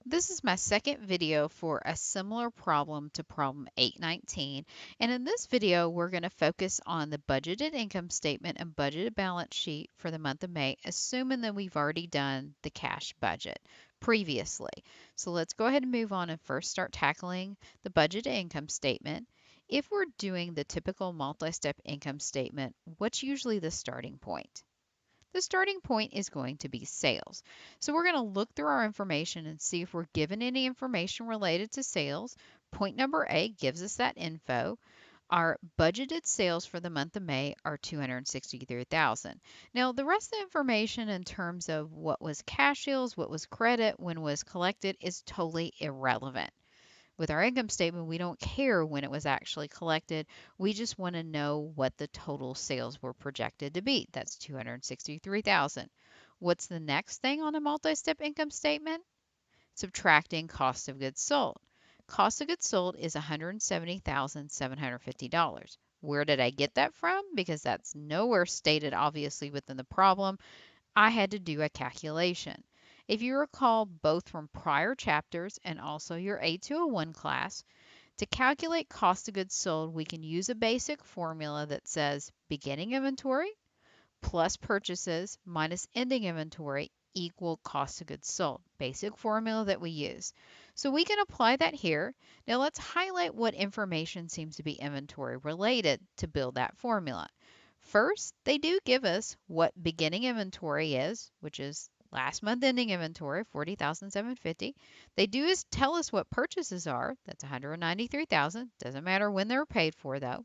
This is my second video for a similar problem to problem 819. And in this video, we're going to focus on the budgeted income statement and budgeted balance sheet for the month of May, assuming that we've already done the cash budget previously. So let's go ahead and move on and first start tackling the budgeted income statement. If we're doing the typical multi-step income statement, what's usually the starting point? The starting point is going to be sales. So we're going to look through our information and see if we're given any information related to sales. Point number A gives us that info. Our budgeted sales for the month of May are $263,000. Now, the rest of the information in terms of what was cash sales, what was credit, when was collected is totally irrelevant. With our income statement, we don't care when it was actually collected. We just want to know what the total sales were projected to be. That's 263,000. What's the next thing on a multi-step income statement? Subtracting cost of goods sold. Cost of goods sold is $170,750. Where did I get that from? Because that's nowhere stated obviously within the problem. I had to do a calculation. If you recall both from prior chapters and also your A201 class, to calculate cost of goods sold, we can use a basic formula that says beginning inventory plus purchases minus ending inventory equal cost of goods sold. Basic formula that we use. So we can apply that here. Now let's highlight what information seems to be inventory related to build that formula. First, they do give us what beginning inventory is, which is last month ending inventory, 40,750. They do is tell us what purchases are. That's 193,000. Doesn't matter when they're paid for though.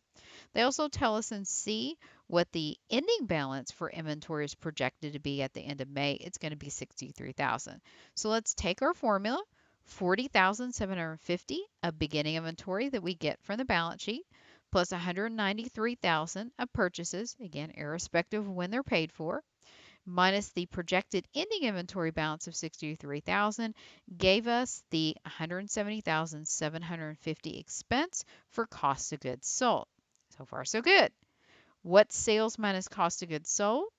They also tell us in C what the ending balance for inventory is projected to be at the end of May. It's going to be 63,000. So let's take our formula, 40,750 of beginning inventory that we get from the balance sheet, plus 193,000 of purchases, again, irrespective of when they're paid for, minus the projected ending inventory balance of 63,000 gave us the 170,750 expense for cost of goods sold. So far, so good. What's sales minus cost of goods sold?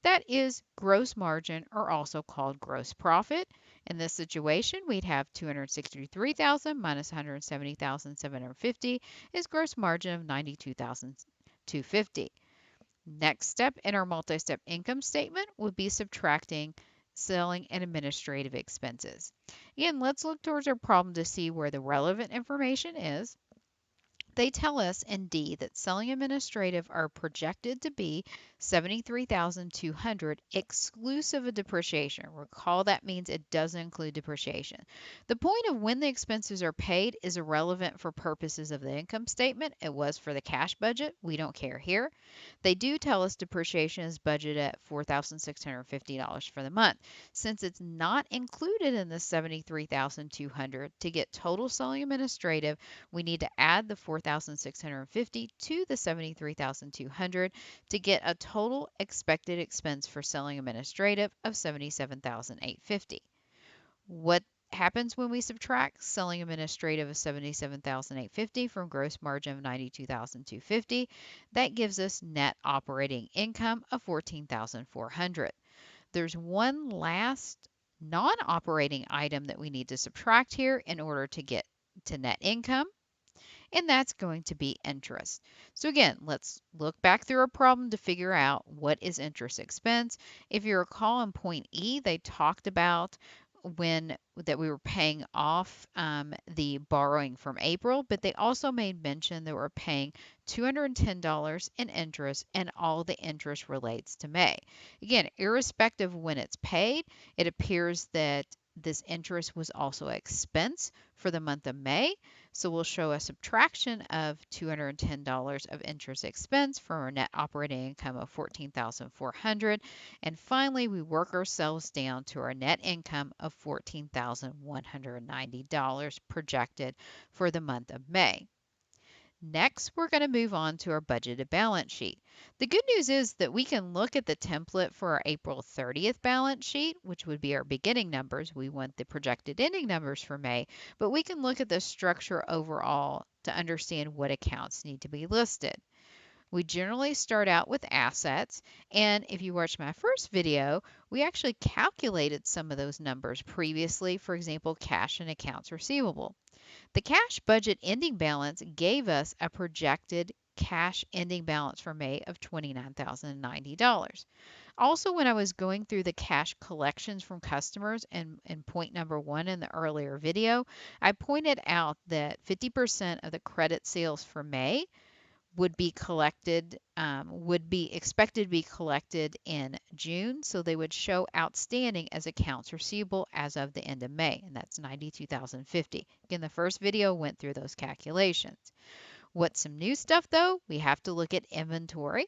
That is gross margin, or also called gross profit. In this situation, we'd have 263,000 minus 170,750 is gross margin of 92,250. Next step in our multi-step income statement would be subtracting selling and administrative expenses. Again, let's look towards our problem to see where the relevant information is. They tell us in D that selling administrative are projected to be 73,200 exclusive of depreciation. Recall that means it doesn't include depreciation. The point of when the expenses are paid is irrelevant for purposes of the income statement. It was for the cash budget. We don't care here. They do tell us depreciation is budgeted at $4,650 for the month. Since it's not included in the 73,200, to get total selling administrative, we need to add the 4,650 to the 73,200 to get a total expected expense for selling administrative of 77,850. What happens when we subtract selling administrative of 77,850 from gross margin of 92,250? That gives us net operating income of 14,400. There's one last non-operating item that we need to subtract here in order to get to net income, and that's going to be interest. So again, let's look back through our problem to figure out what is interest expense. If you recall in point E, they talked about when that we were paying off the borrowing from April, but they also made mention that we're paying $210 in interest, and all the interest relates to May. Again, irrespective of when it's paid, it appears that this interest was also expense for the month of May. So we'll show a subtraction of $210 of interest expense from our net operating income of $14,400. And finally, we work ourselves down to our net income of $14,190 projected for the month of May. Next, we're going to move on to our budgeted balance sheet. The good news is that we can look at the template for our April 30th balance sheet, which would be our beginning numbers. We want the projected ending numbers for May, but we can look at the structure overall to understand what accounts need to be listed. We generally start out with assets, and if you watch my first video, we actually calculated some of those numbers previously, for example, cash and accounts receivable. The cash budget ending balance gave us a projected cash ending balance for May of $29,090. Also, when I was going through the cash collections from customers and point number one in the earlier video, I pointed out that 50% of the credit sales for May would be expected to be collected in June. So they would show outstanding as accounts receivable as of the end of May, and that's $92,050. Again, the first video went through those calculations. What's some new stuff though? We have to look at inventory.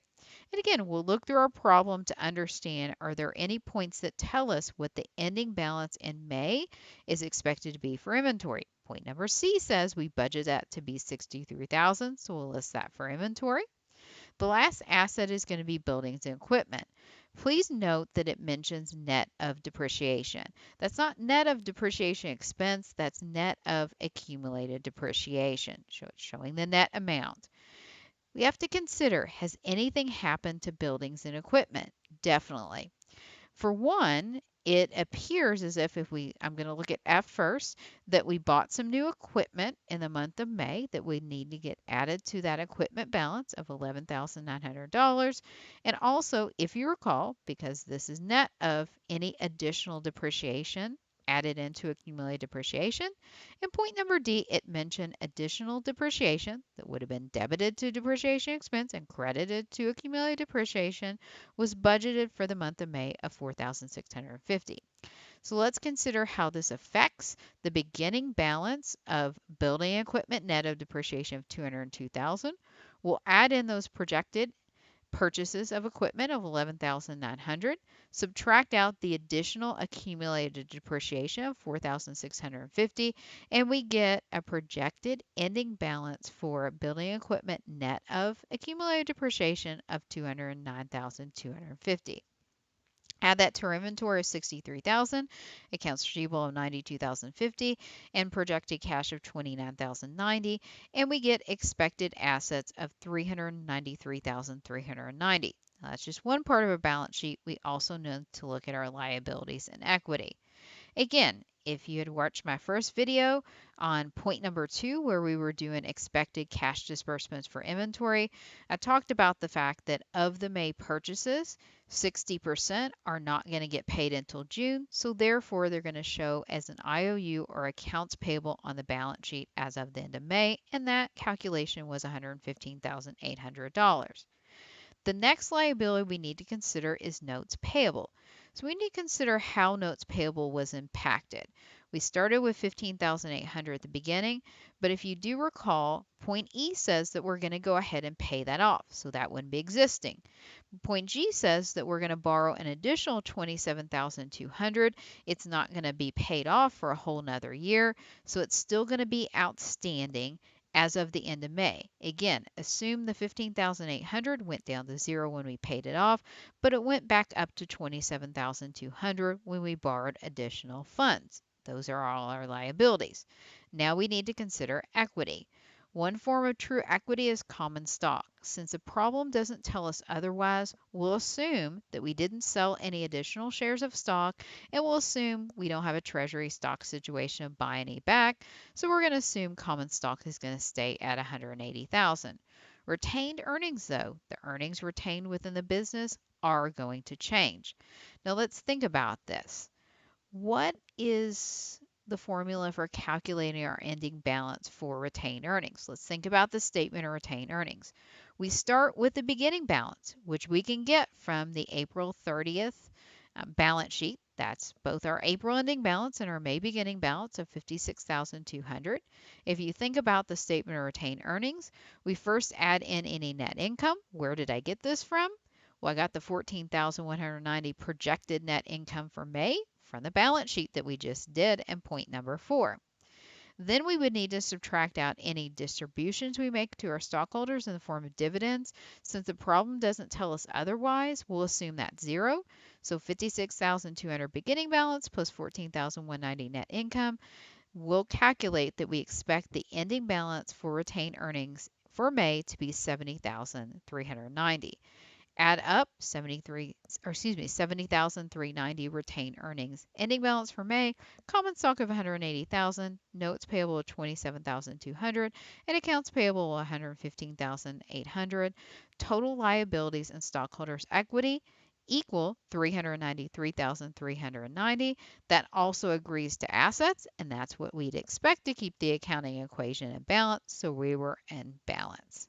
And again, we'll look through our problem to understand, are there any points that tell us what the ending balance in May is expected to be for inventory? Point number C says we budget that to be $63,000, so we'll list that for inventory. The last asset is going to be buildings and equipment. Please note that it mentions net of depreciation. That's not net of depreciation expense, that's net of accumulated depreciation, showing the net amount. We have to consider, has anything happened to buildings and equipment? Definitely. For one, it appears as if I'm going to look at F first, that we bought some new equipment in the month of May that we need to get added to that equipment balance of $11,900. And also, if you recall, because this is net of any additional depreciation added into accumulated depreciation. In point number D, it mentioned additional depreciation that would have been debited to depreciation expense and credited to accumulated depreciation was budgeted for the month of May of $4,650. So let's consider how this affects the beginning balance of building equipment net of depreciation of $202,000. We'll add in those projected purchases of equipment of $11,900, subtract out the additional accumulated depreciation of $4,650, and we get a projected ending balance for building equipment net of accumulated depreciation of $209,250. Add that to our inventory of $63,000, accounts receivable of $92,050, and projected cash of $29,090, and we get expected assets of $393,390. That's just one part of our balance sheet. We also need to look at our liabilities and equity. Again, if you had watched my first video on point number 2, where we were doing expected cash disbursements for inventory, I talked about the fact that of the May purchases, 60% are not going to get paid until June, so therefore they're going to show as an IOU or accounts payable on the balance sheet as of the end of May, and that calculation was $115,800. The next liability we need to consider is notes payable. So we need to consider how notes payable was impacted. We started with $15,800 at the beginning, but if you do recall, point E says that we're going to go ahead and pay that off, so that wouldn't be existing. Point G says that we're going to borrow an additional $27,200. It's not going to be paid off for a whole nother year, so it's still going to be outstanding as of the end of May. Again, assume the $15,800 went down to zero when we paid it off, but it went back up to $27,200 when we borrowed additional funds. Those are all our liabilities. Now we need to consider equity. One form of true equity is common stock. Since the problem doesn't tell us otherwise, we'll assume that we didn't sell any additional shares of stock, and we'll assume we don't have a treasury stock situation of buying any back, so we're going to assume common stock is going to stay at $180,000. Retained earnings, though, the earnings retained within the business are going to change. Now let's think about this. What is the formula for calculating our ending balance for retained earnings? Let's think about the statement of retained earnings. We start with the beginning balance, which we can get from the April 30th balance sheet. That's both our April ending balance and our May beginning balance of $56,200. If you think about the statement of retained earnings, we first add in any net income. Where did I get this from? Well, I got the $14,190 projected net income for May from the balance sheet that we just did in point number 4. Then we would need to subtract out any distributions we make to our stockholders in the form of dividends. Since the problem doesn't tell us otherwise, we'll assume that's zero. So $56,200 beginning balance plus $14,190 net income. We'll calculate that we expect the ending balance for retained earnings for May to be 70,390. Add up 70,390 retained earnings. Ending balance for May, common stock of 180,000, notes payable of 27,200, and accounts payable of 115,800. Total liabilities and stockholders' equity equal 393,390. That also agrees to assets, and that's what we'd expect to keep the accounting equation in balance, so we were in balance.